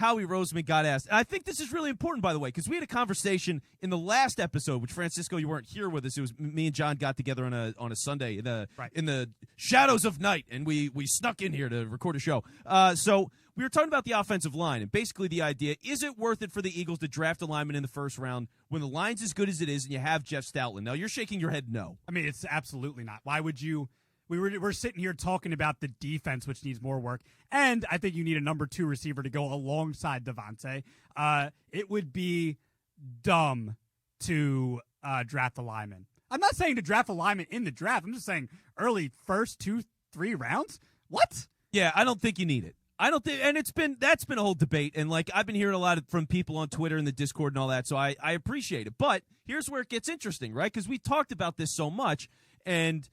Howie Roseman got asked. And I think this is really important, by the way, because we had a conversation in the last episode, which, Francisco, you weren't here with us. It was me and John got together on a Sunday in the shadows of night, and we snuck in here to record a show. So we were talking about the offensive line, and basically the idea, is it worth it for the Eagles to draft a lineman in the first round when the line's as good as it is and you have Jeff Stoutland? Now, you're shaking your head no. I mean, it's absolutely not. Why would you? We're sitting here talking about the defense, which needs more work, and I think you need a number 2 receiver to go alongside Devontae. It would be dumb to draft a lineman. I'm not saying to draft a lineman in the draft. I'm just saying early first 2-3 rounds. What? Yeah, I don't think you need it. I don't think, and that's been a whole debate, and like I've been hearing a lot from people on Twitter and the Discord and all that, so I appreciate it. But here's where it gets interesting, right? Because we talked about this so much, and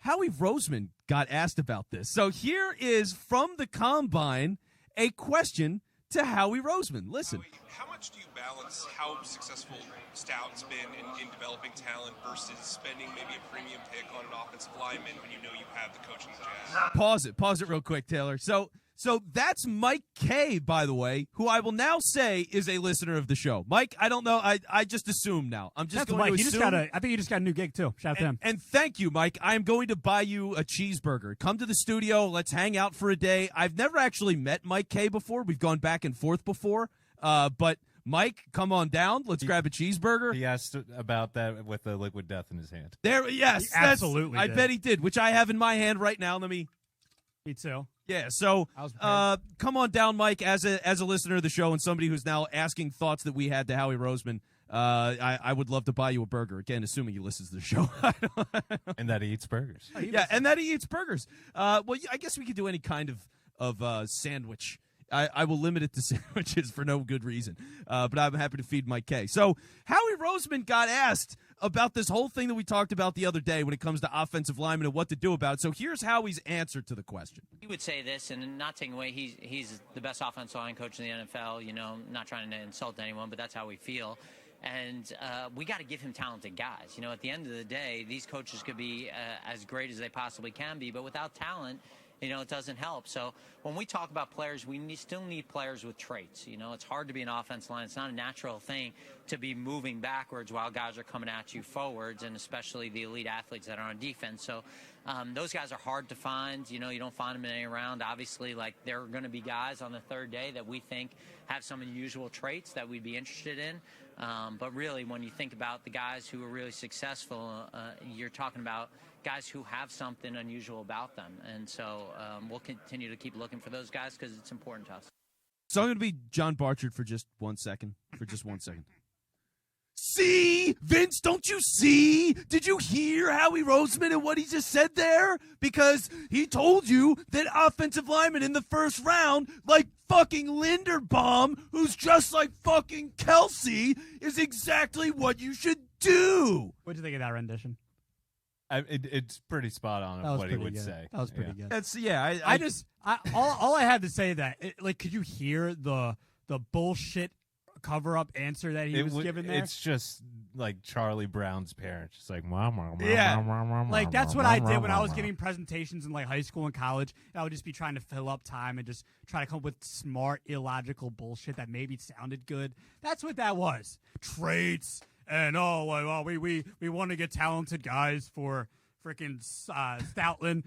Howie Roseman got asked about this. So here is from the Combine a question to Howie Roseman. Listen. Howie, how much do you balance how successful Stout's been in developing talent versus spending maybe a premium pick on an offensive lineman when you know you have the coach in the Jazz? Pause it real quick, Taylor. So that's Mike K, by the way, who I will now say is a listener of the show. Mike, I don't know. I just assume now. I'm just That's going Mike. to assume. I think you just got a new gig, too. Shout out to him. And thank you, Mike. I am going to buy you a cheeseburger. Come to the studio. Let's hang out for a day. I've never actually met Mike K before. We've gone back and forth before. But Mike, come on down. Let's grab a cheeseburger. He asked about that with the liquid death in his hand. Yes. Absolutely. I bet he did, which I have in my hand right now. Me too. Yeah, so come on down, Mike, as a listener of the show and somebody who's now asking thoughts that we had to Howie Roseman. I would love to buy you a burger, again, assuming he listens to the show. And that he eats burgers. And that he eats burgers. Well, I guess we could do any kind of sandwich. I will limit it to sandwiches for no good reason, but I'm happy to feed Mike K. So Howie Roseman got asked about this whole thing that we talked about the other day when it comes to offensive linemen and what to do about it. So here's Howie's answer to the question. He would say this, and not taking away, he's the best offensive line coach in the NFL, not trying to insult anyone, but that's how we feel. And we got to give him talented guys. At the end of the day, these coaches could be as great as they possibly can be, but without talent, it doesn't help. So when we talk about players, we still need players with traits. It's hard to be an offensive line. It's not a natural thing to be moving backwards while guys are coming at you forwards, and especially the elite athletes that are on defense. So those guys are hard to find. You don't find them in any round. Obviously, there are going to be guys on the third day that we think have some unusual traits that we'd be interested in. But really, when you think about the guys who are really successful, you're talking about guys who have something unusual about them. And so we'll continue to keep looking for those guys because it's important to us. So I'm going to be John Barchard for just 1 second. See? Vince, don't you see? Did you hear Howie Roseman and what he just said there? Because he told you that offensive lineman in the first round, like fucking Linderbaum, who's just like fucking Kelsey, is exactly what you should do. What'd you think of that rendition? It's pretty spot on of what he would say. That was pretty good. That's all I had to say that could you hear the bullshit cover up answer that he was giving there? It's just like Charlie Brown's parents, just like like that's what I did when I was giving presentations in high school and college. I would just be trying to fill up time and just try to come up with smart, illogical bullshit that maybe sounded good. That's what that was. Traits. And we want to get talented guys for freaking Stoutland.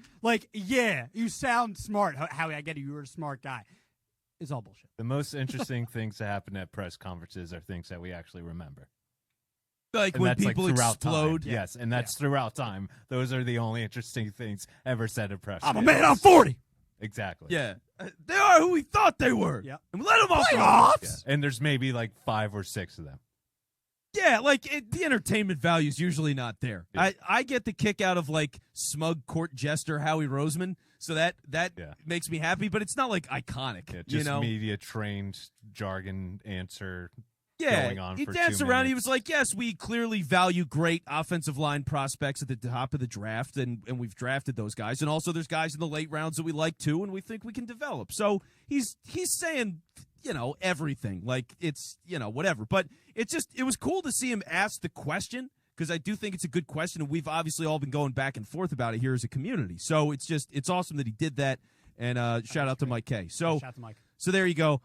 You sound smart. Howie, I get it. You're a smart guy. It's all bullshit. The most interesting things that happen at press conferences are things that we actually remember. Like when people explode. Yes, and that's throughout time. Those are the only interesting things ever said at press. I'm a man. I'm 40. Exactly. Yeah. They are who we thought they were. Yeah. And we let them off. Yeah. And there's maybe 5 or 6 of them. Yeah, the entertainment value is usually not there. Yeah. I get the kick out of smug court jester Howie Roseman, so that makes me happy. But it's not iconic. Yeah, just media trained jargon answer. Yeah, going on he for danced 2 around. minutes. He was like, "Yes, we clearly value great offensive line prospects at the top of the draft, and we've drafted those guys. And also, there's guys in the late rounds that we like too, and we think we can develop." So he's saying, everything. It's, whatever. But it was cool to see him ask the question, because I do think it's a good question, and we've obviously all been going back and forth about it here as a community. So it's awesome that he did that, and shout out to Mike K. So, shout out to Mike. So there you go.